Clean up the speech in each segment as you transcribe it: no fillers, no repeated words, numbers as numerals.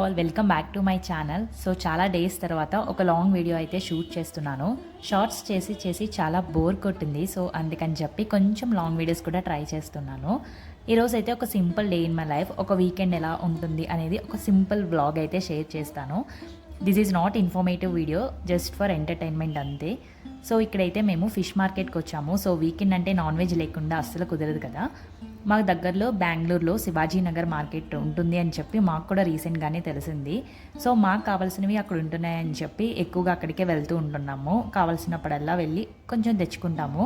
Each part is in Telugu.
All, welcome back to my channel. So చాలా డేస్ తర్వాత ఒక లాంగ్ వీడియో అయితే షూట్ చేస్తున్నాను. షార్ట్స్ చేసి చేసి చాలా బోర్ కొట్టింది. సో అందుకని చెప్పి కొంచెం లాంగ్ వీడియోస్ కూడా ట్రై చేస్తున్నాను. ఈరోజు అయితే ఒక simple day in my life, ఒక వీకెండ్ ఎలా ఉంటుంది అనేది ఒక సింపుల్ వ్లాగ్ అయితే షేర్ చేస్తాను. This is not informative video, just for entertainment అంతే. సో ఇక్కడైతే మేము ఫిష్ మార్కెట్కి వచ్చాము. సో వీకెండ్ అంటే నాన్ వెజ్ లేకుండా అస్సలు కుదరదు కదా. మాకు దగ్గరలో బెంగళూరులో శివాజీనగర్ మార్కెట్ ఉంటుంది అని చెప్పి మాకు కూడా రీసెంట్గానే తెలిసింది. సో మాకు కావాల్సినవి అక్కడ ఉంటున్నాయని చెప్పి ఎక్కువగా అక్కడికే వెళ్తూ ఉంటున్నాము. కావాల్సినప్పుడల్లా వెళ్ళి కొంచెం తెచ్చుకుంటాము.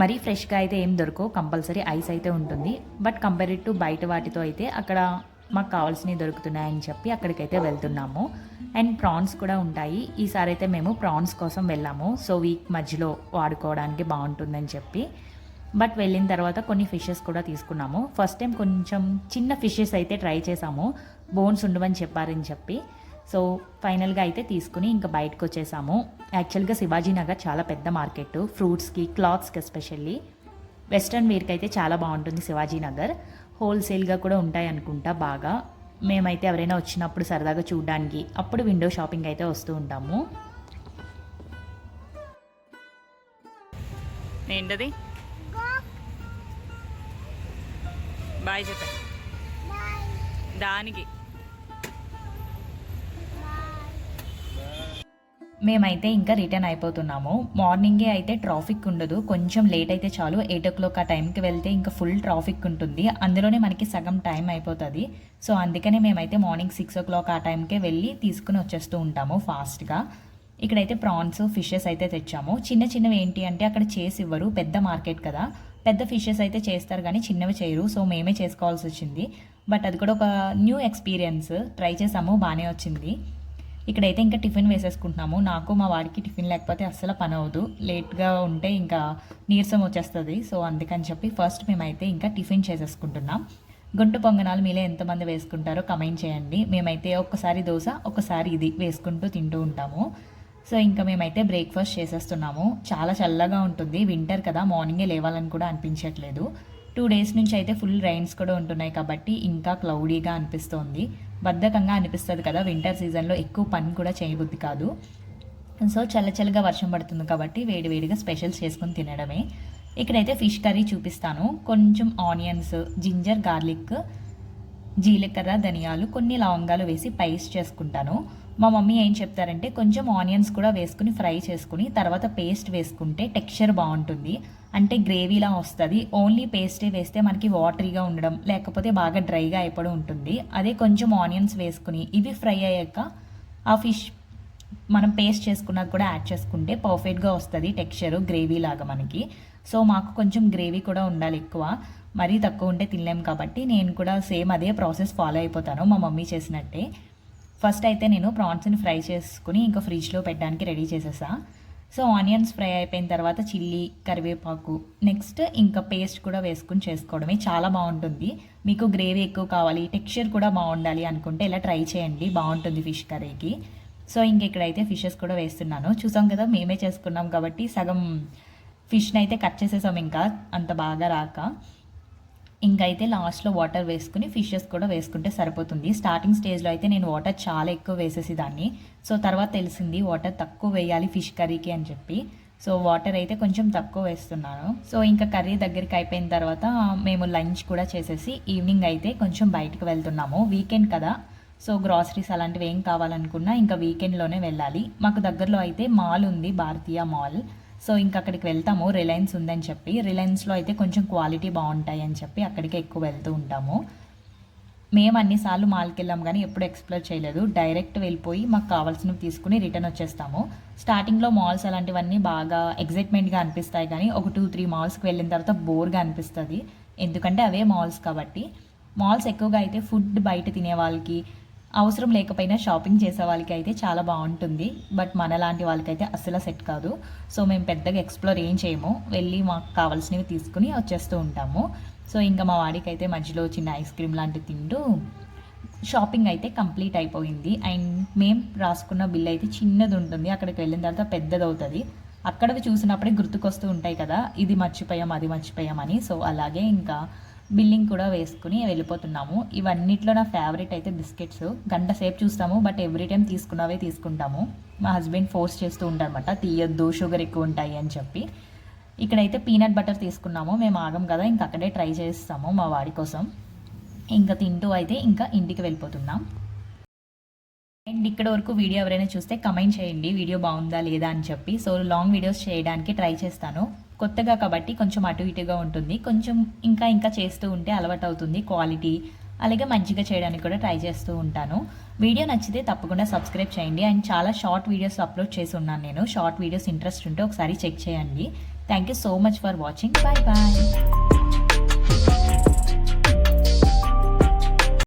మరీ ఫ్రెష్గా అయితే ఏం దొరకవు, కంపల్సరీ ఐస్ అయితే ఉంటుంది. బట్ కంపేర్డ్ టు బయట వాటితో అయితే అక్కడ మాకు కావాల్సినవి దొరుకుతున్నాయని చెప్పి అక్కడికైతే వెళ్తున్నాము. అండ్ ప్రాన్స్ కూడా ఉంటాయి. ఈసారి అయితే మేము ప్రాన్స్ కోసం వెళ్ళాము. సో వీక్ మధ్యలో వాడుకోవడానికి బాగుంటుందని చెప్పి. బట్ వెళ్ళిన తర్వాత కొన్ని ఫిషెస్ కూడా తీసుకున్నాము. ఫస్ట్ టైం కొంచెం చిన్న ఫిషెస్ అయితే ట్రై చేసాము, బోన్స్ ఉండవని చెప్పారని చెప్పి. సో ఫైనల్గా అయితే తీసుకుని ఇంకా బయటకు వచ్చేసాము. యాక్చువల్గా శివాజీనగర్ చాలా పెద్ద మార్కెట్, ఫ్రూట్స్కి, క్లాత్స్కి ఎస్పెషల్లీ. వెస్ట్రన్ వేర్కి అయితే చాలా బాగుంటుంది శివాజీనగర్. హోల్సేల్గా కూడా ఉంటాయి అనుకుంటా బాగా. మేమైతే ఎవరైనా వచ్చినప్పుడు సరదాగా చూడడానికి అప్పుడు విండో షాపింగ్ అయితే వస్తూ ఉంటాము. ఏంటది? బాయ్ చెప్పా దానికి. మేమైతే ఇంకా రిటర్న్ అయిపోతున్నాము. మార్నింగే అయితే ట్రాఫిక్ ఉండదు, కొంచెం లేట్ అయితే చాలు. 8 o'clock ఆ టైంకి వెళ్తే ఇంకా ఫుల్ ట్రాఫిక్ ఉంటుంది. అందులోనే మనకి సగం టైం అయిపోతుంది. సో అందుకనే మేమైతే మార్నింగ్ 6 o'clock ఆ టైంకే వెళ్ళి తీసుకుని వచ్చేస్తూ ఉంటాము ఫాస్ట్గా. ఇక్కడైతే ప్రాన్స్, ఫిషెస్ అయితే తెచ్చాము. చిన్న చిన్నవి ఏంటి అంటే అక్కడ చేసి ఇవ్వరు, పెద్ద మార్కెట్ కదా. పెద్ద ఫిషెస్ అయితే చేస్తారు కానీ చిన్నవి చేయరు. సో మేమే చేసుకోవాల్సి వచ్చింది. బట్ అది కూడా ఒక న్యూ ఎక్స్పీరియన్స్. ట్రై చేసాము, బాగానే వచ్చింది. ఇక్కడైతే ఇంకా టిఫిన్ వేసేసుకుంటున్నాము. నాకు మా వాడికి టిఫిన్ లేకపోతే అస్సలు పని అవ్వదు, లేట్గా ఉంటే ఇంకా నీరసం వచ్చేస్తుంది. సో అందుకని చెప్పి ఫస్ట్ మేమైతే ఇంకా టిఫిన్ చేసేసుకుంటున్నాం. గుంటు పొంగనాలు మీలో ఎంతమంది వేసుకుంటారో కమెంట్ చేయండి. మేమైతే ఒక్కసారి దోశ, ఒక్కసారి ఇది వేసుకుంటూ తింటూ ఉంటాము. సో ఇంకా మేమైతే బ్రేక్ఫాస్ట్ చేసేస్తున్నాము. చాలా చల్లగా ఉంటుంది, వింటర్ కదా, మార్నింగే లేవాలని కూడా అనిపించట్లేదు. 2 days నుంచి అయితే ఫుల్ రైన్స్ కూడా ఉంటున్నాయి కాబట్టి ఇంకా క్లౌడీగా అనిపిస్తుంది. బద్ధకంగా అనిపిస్తుంది కదా, వింటర్ సీజన్లో ఎక్కువ పని కూడా చేయబుద్ధి కాదు. సో చల్లగా వర్షం పడుతుంది కాబట్టి వేడివేడిగా స్పెషల్స్ చేసుకుని తినడమే. ఇక్కడైతే ఫిష్ కర్రీ చూపిస్తాను. కొంచెం ఆనియన్స్, జింజర్, గార్లిక్, జీలకర్ర, ధనియాలు, కొన్ని లవంగాలు వేసి పేస్ట్ చేసుకుంటాను. మా మమ్మీ ఏం చెప్తారంటే కొంచెం ఆనియన్స్ కూడా వేసుకుని ఫ్రై చేసుకుని తర్వాత పేస్ట్ వేసుకుంటే టెక్స్చర్ బాగుంటుంది, అంటే గ్రేవీలా వస్తుంది. ఓన్లీ పేస్టే వేస్తే మనకి వాటరీగా ఉండడం, లేకపోతే బాగా డ్రైగా అయిపోవడం ఉంటుంది. అదే కొంచెం ఆనియన్స్ వేసుకుని ఇవి ఫ్రై అయ్యాక ఆ ఫిష్ మనం పేస్ట్ చేసుకున్నది కూడా యాడ్ చేసుకుంటే పర్ఫెక్ట్గా వస్తుంది టెక్స్చర్, గ్రేవీ లాగా మనకి. సో మాకు కొంచెం గ్రేవీ కూడా ఉండాలి ఎక్కువ, మరీ తక్కువ ఉంటే తినలేము కాబట్టి నేను కూడా సేమ్ అదే ప్రాసెస్ ఫాలో అయిపోతాను మా మమ్మీ చేసినట్టే. ఫస్ట్ అయితే నేను ప్రాన్స్ని ఫ్రై చేసుకుని ఇంకా ఫ్రిడ్జ్లో పెట్టడానికి రెడీ చేసేసా. సో ఆనియన్స్ ఫ్రై అయిపోయిన తర్వాత చిల్లీ, కరివేపాకు, నెక్స్ట్ ఇంకా పేస్ట్ కూడా వేసుకుని చేసుకోవడమే. చాలా బాగుంటుంది. మీకు గ్రేవీ ఎక్కువ కావాలి, టెక్స్చర్ కూడా బాగుండాలి అనుకుంటే ఇలా ట్రై చేయండి, బాగుంటుంది ఫిష్ కర్రీకి. సో ఇంక ఇక్కడైతే ఫిషెస్ కూడా వేస్తున్నాను. చూసాం కదా, మేమే చేసుకున్నాం కాబట్టి సగం ఫిష్ని అయితే కట్ చేసేసాం ఇంకా అంత బాగా రాక. ఇంకైతే లాస్ట్లో వాటర్ వేసుకుని ఫిషెస్ కూడా వేసుకుంటే సరిపోతుంది. స్టార్టింగ్ స్టేజ్లో అయితే నేను వాటర్ చాలా ఎక్కువ వేసేసేదాన్ని. సో తర్వాత తెలిసింది వాటర్ తక్కువ వేయాలి ఫిష్ కర్రీకి అని చెప్పి. సో వాటర్ అయితే కొంచెం తక్కువ వేస్తున్నాను. సో ఇంకా కర్రీ దగ్గరికి అయిపోయిన తర్వాత మేము లంచ్ కూడా చేసేసి ఈవినింగ్ అయితే కొంచెం బయటకు వెళ్తున్నాము. వీకెండ్ కదా, సో గ్రాసరీస్ అలాంటివి ఏం కావాలనుకున్నా ఇంకా వీకెండ్లోనే వెళ్ళాలి. మాకు దగ్గరలో అయితే మాల్ ఉంది, భారతీయ మాల్. సో ఇంకా అక్కడికి వెళ్తాము, రిలయన్స్ ఉందని చెప్పి. రిలయన్స్లో అయితే కొంచెం క్వాలిటీ బాగుంటాయి అని చెప్పి అక్కడికి ఎక్కువ వెళ్తూ ఉంటాము. మేము అన్నిసార్లు మాల్కి వెళ్ళాం కానీ ఎప్పుడు ఎక్స్ప్లోర్ చేయలేదు. డైరెక్ట్ వెళ్ళిపోయి మాకు కావాల్సినవి తీసుకుని రిటర్న్ వచ్చేస్తాము. స్టార్టింగ్లో మాల్స్ అలాంటివన్నీ బాగా ఎగ్జైట్మెంట్గా అనిపిస్తాయి కానీ ఒక 2-3 మాల్స్కి వెళ్ళిన తర్వాత బోర్గా అనిపిస్తుంది, ఎందుకంటే అవే మాల్స్ కాబట్టి. మాల్స్ ఎక్కువగా అయితే ఫుడ్ బయట తినే వాళ్ళకి, అవసరం లేకపోయినా షాపింగ్ చేసే వాళ్ళకి అయితే చాలా బాగుంటుంది. బట్ మనలాంటి వాళ్ళకైతే అస్సలు సెట్ కాదు. సో మేము పెద్దగా ఎక్స్ప్లోర్ ఏం చేయము, వెళ్ళి మాకు కావాల్సినవి తీసుకుని వచ్చేస్తూ ఉంటాము. సో ఇంకా మా వాడికి అయితే మధ్యలో చిన్న ఐస్ క్రీమ్ లాంటివి తింటూ షాపింగ్ అయితే కంప్లీట్ అయిపోయింది. అండ్ మేము రాసుకున్న బిల్ అయితే చిన్నది ఉంటుంది, అక్కడికి వెళ్ళిన తర్వాత పెద్దది అవుతుంది. అక్కడవి చూసినప్పుడే గుర్తుకొస్తూ ఉంటాయి కదా, ఇది మర్చిపోయాం, అది మర్చిపోయామని. సో అలాగే ఇంకా బిల్లింగ్ కూడా వేసుకుని వెళ్ళిపోతున్నాము. ఇవన్నిట్లో నా ఫేవరెట్ అయితే బిస్కెట్స్. గంట సేపు చూస్తాము, బట్ ఎవ్రీ టైం తీసుకుంటాము. మా హస్బెండ్ ఫోర్స్ చేస్తూ ఉంటారన్నమాట, తీయొద్దు షుగర్ ఎక్కువ ఉంటాయి అని చెప్పి. ఇక్కడైతే పీనట్ బటర్ తీసుకున్నాము. మేము ఆగం కదా, ఇంక అక్కడే ట్రై చేస్తాము మా వాడి కోసం. ఇంకా తింటూ అయితే ఇంకా ఇంటికి వెళ్ళిపోతున్నాం. అండ్ ఇక్కడ వరకు వీడియో ఎవరైనా చూస్తే కమెంట్ చేయండి వీడియో బాగుందా లేదా అని చెప్పి. సో లాంగ్ వీడియోస్ చేయడానికి ట్రై చేస్తాను. కొత్తగా కాబట్టి కొంచెం అటు ఇటుగా ఉంటుంది. కొంచెం ఇంకా చేస్తూ ఉంటే అలవాటు అవుతుంది. క్వాలిటీ అలాగే మంచిగా చేయడానికి కూడా ట్రై చేస్తూ ఉంటాను. వీడియో నచ్చితే తప్పకుండా సబ్స్క్రైబ్ చేయండి. అండ్ చాలా షార్ట్ వీడియోస్ అప్లోడ్ చేసి ఉన్నాను నేను. షార్ట్ వీడియోస్ ఇంట్రెస్ట్ ఉంటే ఒకసారి చెక్ చేయండి. Thank you so much for watching. Bye bye.